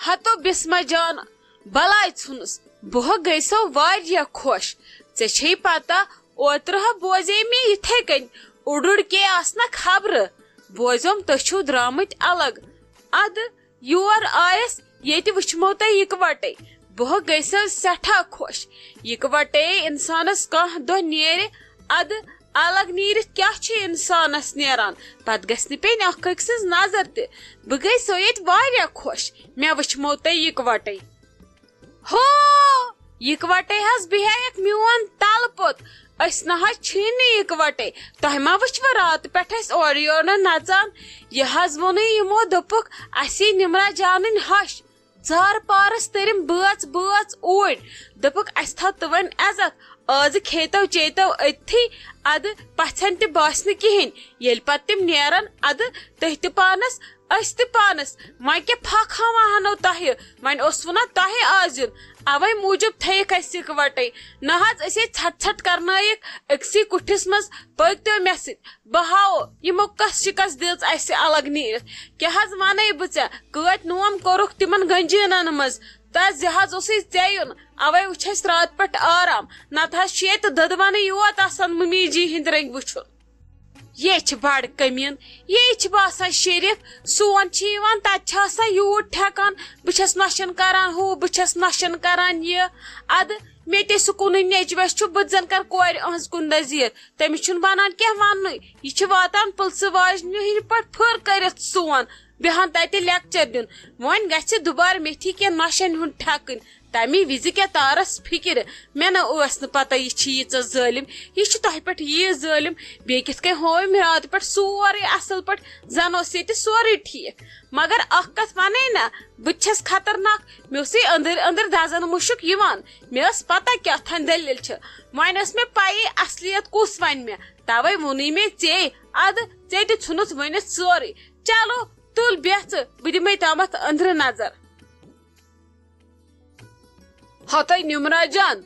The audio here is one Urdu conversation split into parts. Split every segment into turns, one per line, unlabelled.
ہتو بسمہ جان بلائی ژھنس بہ گئی سو واریاہ خوش ژے چھے پتہ اوترہ بوزے میں یتھے کن اڑ کے آسنا خبر بوزم تُہۍ چھِو درامٕتۍ الگ اد یور آیس ییٚتہِ وٕچھمو تۄہہِ اِکوٹے بہ گئی سو سٮ۪ٹھاہ خوش اِکوٹے انسانس کانٛہہ دۄہ نیرِ اد الگ نیرتھ کیا چھُ انسانس نیران پتہٕ گژھِ نہٕ پیٚنۍ اکھ أکۍ سٕنٛز نظر تہِ بہٕ گٔے سو ییٚتہِ واریاہ خوش مےٚ وٕچھمو تۄہہِ اِکوٹے ہو اِکوٹے حظ بیہیکھ میون تلہٕ پوٚت أسۍ نہ حظ چھِی نہٕ اِکوٹے تۄہہِ ما وٕچھوٕ راتہٕ پٮ۪ٹھ أسۍ اورٕ یورٕ نژان یہِ حظ ووٚنُے یِمو دوٚپُکھ اَسہِ یی نِمرا جانٕنۍ ہش ژار پارس تٔرِم بٲژ بٲژ اوٗرۍ دوٚپُکھ اَسہِ تھاو تہٕ وۄنۍ عزت آزٕ کھیٚتو چیٚتو أتھی ادٕ پژھٮ۪ن تہِ باسہِ نہٕ کِہیٖنۍ ییٚلہِ پتہٕ تِم نیرن ادٕ تُہۍ تہِ پانس أسۍ تہِ پانس وۄنۍ کیٛاہ پھکھ ہاوان ہنو تۄہہِ وۄنۍ اوسوٕ نا تۄہہِ آز یُن اوے موٗجوٗب تھٲیِکھ اَسہِ اِکوٹے نہ حظ أسۍ ژھٹ ژھٹ کرنٲیِکھ أکسٕے کُٹھِس منٛز پٔکۍتو مےٚ سۭتۍ بہٕ ہاوو یِمو کس شِکس دِژ اَسہِ الگ نیٖرِتھ کیٛاہ حظ ونے بہٕ ژےٚ کۭتۍ نوم کوٚرُکھ تِمن گنجیٖنن منٛز تس یہِ حظ اوسُے ژےٚ یُن اوے وٕچھ اَسہِ راتہٕ پٮ۪ٹھ آرام نتہٕ حظ چھُ ییٚتہِ دٔدوَنٕے یوت آسان ممی جی ہٕنٛدۍ رٔنگۍ وٕچھُن یہ چھِ بڑٕ کٔمیٖن یے چھِ باسان شریف سون چھِ یِوان تتہِ چھِ آسان یوٗت ٹھیکان بہٕ چھس نۄشن کران ہُہ بہٕ چھس نۄشن کران یہِ ادٕ مےٚ تہِ سکوٗنٕے نیچوس چھُ بہٕ زن کر کورِ أہنٛز کُنہِ دۄہ زیٖر تٔمِس چھُنہٕ بنان کینٛہہ وننُے یہِ چھِ واتان پٕلسہٕ واجنہِ ہٕنٛدۍ پٲٹھۍ پھٕر کٔرِتھ سون بیہان تتہِ لیکچر دیُن وۄنۍ گژھِ دُبارٕ میتھی کینٛہہ نۄشن ہُنٛد ٹھیکٕنۍ تمی وِزِ کیٛاہ تارس فِکرِ مےٚ نہ ٲس نہٕ پتہ یہِ چھِ ییٖژاہ ظٲلِم یہِ چھُ تۄہہِ پٮ۪ٹھ یی ظٲلِم بیٚیہِ کِتھ کٔنۍ ہووٕم راتہٕ پٮ۪ٹھ سورُے اصل پٲٹھۍ زن اوس ییٚتہِ سورُے ٹھیٖک مگر اکھ کتھ ونے نہ بہٕ تہِ چھس خطرناک مےٚ اوسُے أنٛدٕرۍ أنٛدٕرۍ دزن مُشُک یِوان مےٚ ٲس پتہ کیٛاہ تھانۍ دٔلیٖل چھِ وۄنۍ ٲس مےٚ پیی اصلیت کُس ونہِ مےٚ توے ووٚنُے مےٚ ژے ادٕ ژےٚ تہِ ژھُنُتھ ؤنِتھ سورُے چلو تُل بیٚہہ ژٕ بہٕ دِمے تامتھ أنٛدرٕ نظر ہتے نِمرا جان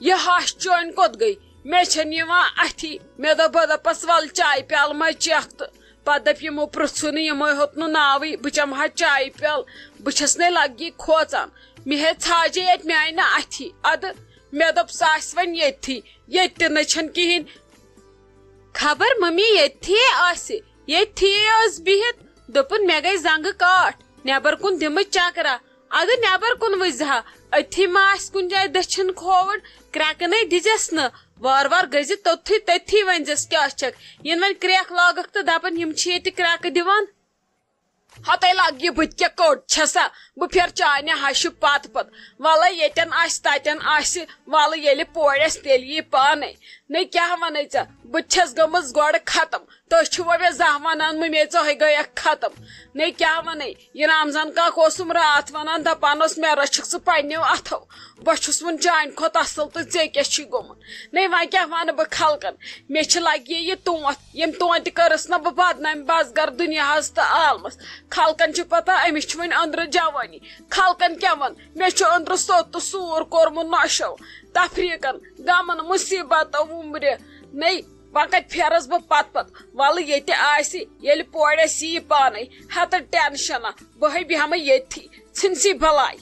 یہِ ہش چٲنۍ کوٚت گٔے مےٚ چھنہٕ یِوان اَتھی مےٚ دوٚپ بہٕ دپس ول چایہِ پیالہٕ ما چکھ تہٕ پتہٕ دٔپۍ یِمو پرژھُے نہٕ یِمو ہیوٚت نہٕ ناوٕے بہٕ چمہٕ ہا چایہِ پیالہٕ بہٕ چھس نے لگی کھوژان مےٚ ہے ژھاجے اتہِ مےٚ آیہِ نہٕ اَتھی ادٕ مےٚ دوٚپ سُہ آسہِ وۄنۍ ییٚتھی ییٚتہِ تہِ نہٕ چھنہٕ کِہیٖنۍ خبر ممی ییٚتھی آسہِ ییٚتھی ٲس بِہِتھ دوٚپُن مےٚ گٔے زنگہٕ کاٹھ نٮ۪بر کُن دِمہٕ چکرا ادٕ نٮ۪بر کُن وٕچھزِ ہا أتھی ما آسہِ کُنہِ جایہِ دٔچھِنۍ کھووُر کرٛٮ۪کہٕ دِژٮ۪س نہٕ وارٕ وارٕ گٔژھِ توٚتھُے تٔتھی ؤنۍزٮ۪س کیٛاہ چھکھ یِنہٕ وۄنۍ کرٛٮ۪کھ لاگکھ تہٕ دپن یِم چھِ ییٚتہِ کرٛٮ۪کہٕ دِوان ہتے لگ یہِ بہٕ تہِ کیٛاہ کوٚٹ چھسا بہٕ پھِرٕ چانہِ ہشہِ پتہٕ پتہٕ ولے ییٚتٮ۪ن آسہِ تتٮ۪ن آسہِ ولہٕ ییٚلہِ پورِ آسہِ تیٚلہِ یی پانے نے کیٛاہ ونے ژےٚ بہٕ تہِ چھس گٔمٕژ گۄڈٕ ختم تُہۍ چھِوا مےٚ زانٛہہ ونان مے ژۄہے گٔیکھ ختم نے کیٛاہ ونے یہِ رمضان کاک اوسُم راتھ ونان دپان اوس مےٚ رٔچھِکھ ژٕ پننیو اتھو بہٕ چھُس وۄنۍ چانہِ کھۄتہٕ اصل تہٕ ژےٚ کیٛاہ چھُے گوٚمُت نے وۄنۍ کیٛاہ ونہٕ بہٕ خلقن مےٚ چھِ لگہِ یہِ تونٛت ییٚمہِ تونتہِ کٔرٕس نا بہٕ بدنامہِ بس گر دُنیاہس تہٕ عالمس خلقن چھِ پتہ أمِس چھِ وۄنۍ أنٛدرٕ جوٲنی خلقن کیٛاہ ون مےٚ چھُ أنٛدرٕ سوٚت تہٕ سوٗر کوٚرمُت نۄشو تفریٖقن غمن مُصیبتو وُمبرِ نے وۄنۍ کتہِ پھیرس بہٕ پتہٕ پتہٕ ولہٕ ییٚتہِ آسہِ ییٚلہِ پورِ آسہِ یی پانے ہتہٕ ٹینشنا بہٕ ہے بیہمے ییٚتھی ژھٕنسی بلاے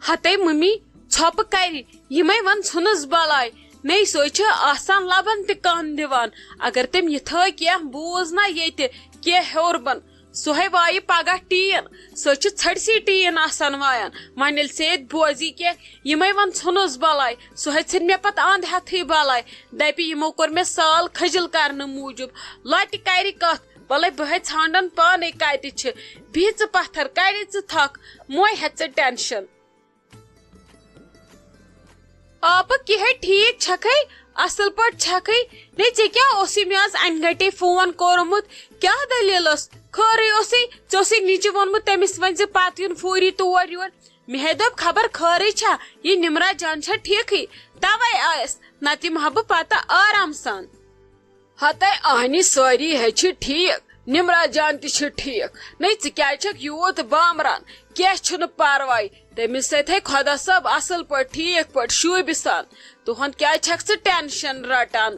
ہتے ممی ژھۄپہٕ کرِ یِمے وۄنۍ ژھٕنُس بلاے نے سۄے چھِ آسان لبن تہِ کن دِوان اگر تٔمۍ یِتھٲے کینٛہہ بوٗز نا ییٚتہِ کینٛہہ ہیوٚر بۄن سۄ ہے وایہِ پگاہ ٹیٖن سۄ چھِ ژھٔٹسٕے ٹیٖن آسان وایان وۄنۍ ییٚلہِ ژےٚ ییٚتہِ بوزی کینٛہہ یِمے وۄنۍ ژھٕنُس بلاے سۄ ہے ژھٕنۍ مےٚ پتہٕ انٛد ہٮ۪تھٕے بلاے دپہِ یِمو کوٚر مےٚ سال کھٔجِل کرنہٕ موٗجوٗب لۄتہِ کرِ کتھ وَلے بہٕ ہے ژھانڈن پانے کتہِ چھِ بِہہِ ژٕ پتھر کرِ ژٕ تھکھ موے ہے ژٕ ٹینشن آپہٕ کِہے ٹھیٖک چھکھے اصل پٲٹھۍ چھکھے نے ژےٚ کیٛاہ اوسُے مےٚ آز انہِ گٹے فون کوٚرمُت کیٛاہ دٔلیٖل ٲس خٲرٕے اوسُے ژےٚ اوسُے نِچہِ ووٚنمُت تٔمِس ؤنۍ زِ پتہٕ یُن فوری تور یور مےٚ ہے دوٚپ خبر خٲرٕے چھا یہِ نِمرا جان چھا ٹھیٖکھٕے توے آیس نتہٕ یِمہٕ ہا بہٕ پتہٕ آرام سان ہتے اہنہِ سٲری ہے چھِ ٹھیٖک نِمرا جان تہِ چھِ ٹھیٖک نے ژٕ کیٛازِ چھکھ یوٗت بامران کینٛہہ چھُنہٕ پرواے تٔمِس سۭتۍ ہے خۄدا صٲب اصل پٲٹھۍ ٹھیٖک پٲٹھۍ شوٗبہِ سان تُہُنٛد کیٛازِ چھکھ ژٕ ٹینشن رٹان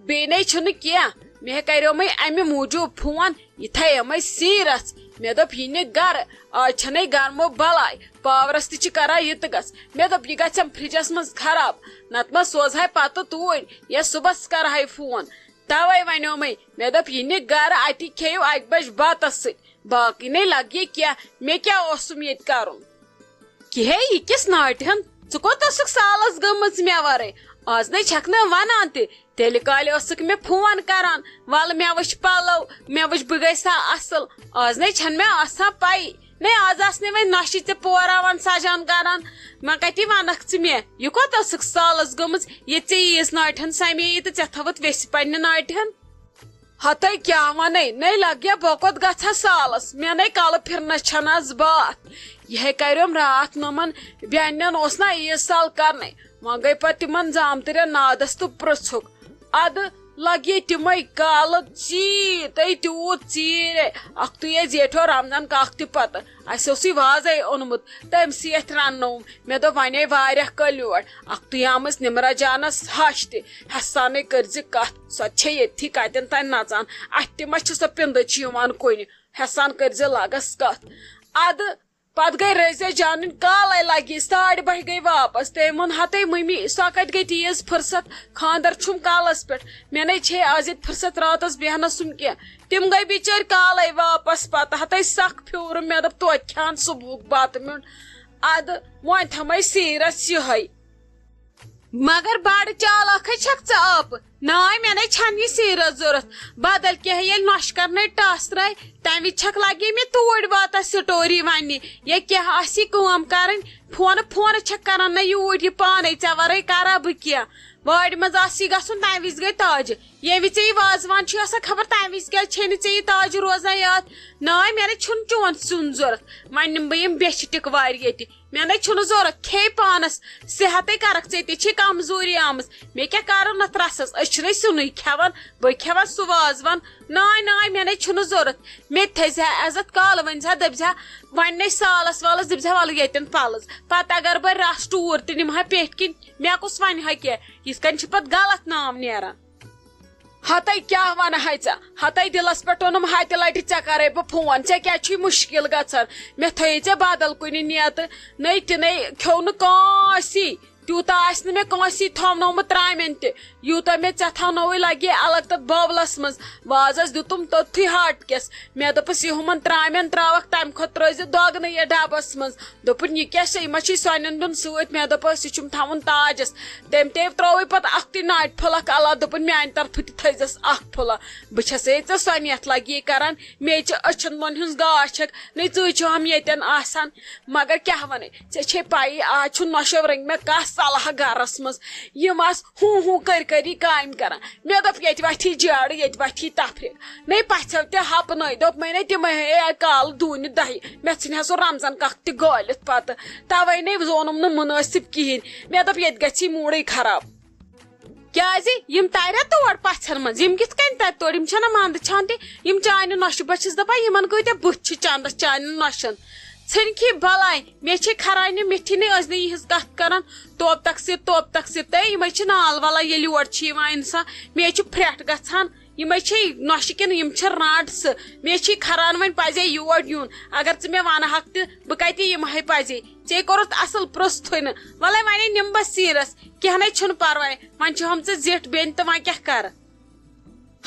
بیٚیہِ نے چھُنہٕ کینٛہہ مےٚ کریومے امہِ موٗجوٗب فون یہِ تھایمے سیٖرتھ مے دپ یہ گر آج چھنے گرمو بلائی پاورس تہ کران یہ گس مے دپ یہ گھم فرجس مز خراب نت ما سوزہے پتہ توڑ یا صبحس کرہے فون توے ونیو مے دپ یہ گر اتی کھیو 1 بج باتس ست باقی نہیں لگی کیا مے کیا اوسم یہ کرن کہ ہے یہ کس ناٹہن ژٕ کوٚت ٲسٕکھ سالس گٔمٕژ مےٚ ورٲے آز نے چھکھ نہٕ ونان تہِ تیٚلہِ کالہِ ٲسٕکھ مےٚ فون کران ول مےٚ وٕچھ پلو مےٚ وٕچھ بہٕ گٔے سا اصل آز نے چھنہٕ مےٚ آسان پایی نے آز آسنے وۄنۍ نۄشہِ ژےٚ پوراوان سجان کران وۄنۍ کتی ونکھ ژٕ مےٚ یہِ کوٚت ٲسٕکھ سالس گٔمٕژ ییٚتہِ ژےٚ ییٖژ ناٹہن سمییی تہٕ ژےٚ تھٲوٕتھ ویٚسہِ پننہِ ناٹہن ہتے کیا ونے نہیں لگیا بوکت گھا سالس مے نہیں کل پھرنس چھن آز بات یہ کرم رات نمن بیانن اس نا عیز سال کرنے وۄنۍ گٔے پتہٕ تِمن زامترین نادس تہٕ پرژھُکھ اد لگے تمے کال ژیٖرۍ تیوٗت ژیٖرۍ اکھتُے زیٹھو رمضان کاک تہِ پتہٕ اسہِ اوسُے وازے اوٚنمُت تمہِ سۭتۍ رننووُم مےٚ دوٚپ ونے واریاہ کٔلۍ یور اکھتُے آمٕژ نمرا جانس ہش تہِ حسانے کٔرزِ کتھ سۄ تہِ چھے ییٚتھی کتٮ۪ن تانۍ نژان اتھ تہِ ما چھِ سۄ پِندٕچ یِوان کُنہِ حسان کٔرزِ لگس کتھ اد پتہٕ گٔے رٔزیا جانٕنۍ کالے لگی 12:30 گٔے واپس تٔمۍ ووٚن ہتے مٔمی سۄ کتہِ گٔے تیٖژ فرست خاندر چھُم کالس پٮ۪ٹھ مےٚ نے چھے آز ییٚتہِ فرست راتس بیہنس سُم کینٛہہ تِم گٔے بِچٲرۍ کالے واپس پتہٕ ہتے سخ پھیوٗرُم مےٚ دوٚپ توتہِ کھٮ۪ہن صبحُک بتہٕ میوٚن اد وۄنۍ تھٲمے سیٖرس یِہے مگر بڑ چالاکھے چھکھ ژٕ آپہٕ ناے مےٚ نے چھنہٕ یہِ سیٖرس ضوٚرتھ بدل کینٛہہ ییٚلہِ نۄشہِ کرنے ٹس ترٛایہِ تمہِ وِزِ چھکھ لگے مےٚ توٗرۍ واتس سٹوری وننہِ یا کینٛہہ آسی کٲم کرٕنۍ فونہٕ چھکھ کران نہ یوٗرۍ یہِ پانے ژےٚ ورٲے کرا بہٕ کینٛہہ وارِ منٛز آسی گژھُن تمہِ وِزِ گٔے تاجہِ ییٚمہِ وِزِ ژےٚ یہِ وازوان چھُ آسان خبر تمہِ وِزِ کیازِ چھے نہٕ ژےٚ یہِ تاجہِ روزان یاد ناے مےٚ نے چھُنہٕ چون سیُن ضوٚرتھ وۄنۍ نِمہٕ بہٕ یِم بیچھِ ٹِکہٕ وارِ ییٚتہِ مےٚ نے چھُنہٕ ضوٚرتھ کھے پانس صحتے کرکھ ژےٚ تہِ چھے کمزوٗری آمٕژ مےٚ کیٛاہ کرُن اتھ رسس أسۍ چھِنَے سیُنٕے کھٮ۪وان بہٕ کھٮ۪وان سُہ وازوان ناے مےٚ نے چھُنہٕ ضوٚرتھ مےٚ تہِ تھٲیزِ عزت کالہٕ ؤنزِ دٔپزِ وۄنۍ نے سالس والس دٔپزِ ول ییٚتٮ۪ن پلٕز پتہٕ اگر بہٕ رس ٹوٗر تہِ نِمہٕ ہا پیٹھۍ کِنۍ مےٚ کُس ونہِ ہا کینٛہہ یِتھ کٔنۍ چھُ پتہٕ غلط نام نیران ہتے کیا ونہے ژےٚ ہتے دلس پٮ۪ٹھ اوٚنُم ہتہِ لٹہِ ژےٚ کرے بہٕ فون ژےٚ کیٛازِ چھُے مُشکل گژھان مےٚ تھٲیے ژےٚ بدل کُنہِ نیتہٕ نٔے تہِ نٔے کھیوٚو نہٕ کٲنٛسی تیوٗتاہ آسہِ نہٕ مےٚ کٲنٛسی تھاونومُت ترامٮ۪ن تہِ یوٗتاہ مےٚ ژےٚ تھاونووُے لگے الگ تتھ بٲولس منٛز وازس دِتُم توٚتھُے ہاٹکِس مےٚ دوٚپُس یہِ ہُمن ترامٮ۪ن تراوکھ تمہِ کھۄتہٕ ترٲزِ دۄگنہٕ یہِ ڈبس منٛز دوٚپُن یہِ کیٛاہ چھِ یہِ ما چھُے سۄنٮ۪ن دیُن سۭتۍ مےٚ دوٚپُس یہِ چھُم تھاوُن تاجس تٔمۍ ترٛووُے پتہٕ اکھتُے ناٹہِ پھوٚلکھ علاوٕ دوٚپُن میانہِ طرفہٕ تہِ تھٲیزس اکھ پھوٚلہ بہٕ چھسے ژےٚ سۄنیتھ لگی کران میٚچہِ أچھن بۄن ہٕنٛز گاش چھکھ نٔے ژٕے چھُہم ییٚتٮ۪ن آسان مگر کیٛاہ ونے ژےٚ چھے پایی آز چھُ نۄشو رٔنگۍ مےٚ کانٛہہ صلح گرس منٛز یِم آس ہوں کٔرۍ کامہِ کران مےٚ دوٚپ ییٚتہِ وتھی جیرٕ ییٚتہِ وتھی تفریٖق نٔے پژھٮ۪و تہِ ہپنٲے دوٚپمے نے تِمے ہے کالہٕ دوٗنہِ دہہِ مےٚ ژھٕنہِ ہا سُہ رمضان کاک تہِ گٲلِتھ پتہٕ توے نے زونُم نہٕ مُنٲسِب کہیٖنۍ مےٚ دوٚپ ییٚتہِ گژھی موٗڈٕے خراب کیازِ یِم تریا تور پژھٮ۪ن منٛز یِم کِتھ کٔنۍ ترِ تور یِم چھنا منٛدٕ چھان تہِ یِم چانہِ نۄشہِ بہٕ چھس دپان یِمن کۭتیاہ بٕتھِ چھِ چندس چانٮ۪ن نۄشن ژھٕنکھی بلاے مےٚ چھے خرانہِ مِٹھی نٕے ٲسۍ نہٕ یِہٕنٛز کتھ کران توپ تقسیٖر تہٕ یِمے چھِ نال ولا ییٚلہِ یور چھِ یِوان اِنسان مےٚ چھُ پھرٛٹھ گژھان یِمے چھے نۄشہِ کِنہٕ یِم چھِ رانٛٹسہٕ مےٚ چھے کھران وۄنۍ پزے یور یُن اگر ژٕ مےٚ ونہکھ تہِ بہٕ کتہِ یِمہے پزے ژےٚ کوٚرُتھ اصل پرٛژھتھٕے نہٕ وَلے وۄنۍ نِمہٕ بہٕ سیٖرس کینٛہہ نَے چھُنہٕ پرواے وۄنۍ چھُہم ژٕ زِٹھ بیٚنہِ تہٕ وۄنۍ کیٛاہ کرٕ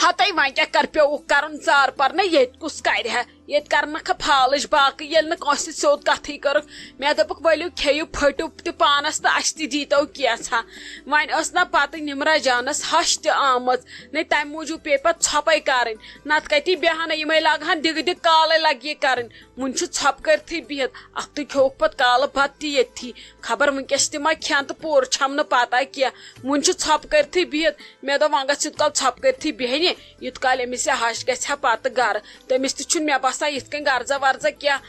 ہتے وۄنۍ کیٛاہ کر پیوٚوُکھ کرُن ژار پر نہ ییٚتہِ کُس کرِ ہا ییٚتہِ کرنکھ فالٕچ باقٕے ییٚلہِ نہٕ کٲنٛسہِ سیوٚد کتھٕے کٔرٕکھ مےٚ دوٚپُکھ ؤلِو کھیٚیِو پھٔٹِو تہِ پانس تہٕ اسہِ تہِ دیٖتو کینٛژھا وۄنۍ ٲس نہ پتہٕ نمرا جانس ہش تہِ آمٕژ نَے تمہِ موٗجوٗب پیٚیہِ پتہٕ ژھۄپے کرٕنۍ نتہٕ کتی بیہانہ یِمے لاگہن دِگہٕ کالے لگی کرٕنۍ وُنہِ چھُ ژھۄپہٕ کٔرتھٕے بِہِتھ اکھتُے کھیوٚوُکھ پتہٕ کالہٕ بتہٕ تہِ ییٚتھی خبر وُنکیٚس تہِ ما کھٮ۪ن تہٕ پوٗرٕ چھم نہٕ پتہ کینٛہہ وُنہِ چھُ ژھۄپہٕ کٔرتھٕے بِہِتھ مےٚ دوٚپ وۄنۍ گژھ یوٗت کال ژھۄپہٕ کٔرتھٕے بیہنہِ یوٗت کال أمِس یہِ ہش گژھِ ہا پتہٕ گرٕ تٔمِس تہِ چھُنہٕ مےٚ باسان یِتھ کٔنۍ غرضا ورضا کینٛہہ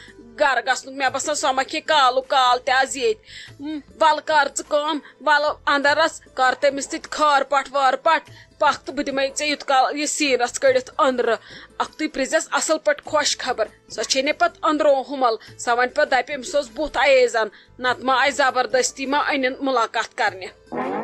گرٕ گژھنُک مےٚ باسان سۄ ما کھے کالُک کال تہِ آز ییٚتہِ ول کر ژٕ کٲم ول اندر رس کر تٔمِس تہِ خٲر پٹ وٲر پٹ پکھ تہٕ بہٕ دِمے ژےٚ یوٗت کال یہِ سیٖرس کٔڑِتھ أنٛدرٕ اکھتُے پرٛژھٮ۪س اصل پٲٹھۍ خۄش خبر سۄ چھے پتہٕ أنٛدرو ہُمل سۄ وۄنۍ پتہٕ دپہِ أمِس اوس بُتھ ایزان نتہٕ ما آیہِ زبردستی ما أنِن مُلاقات کرنہِ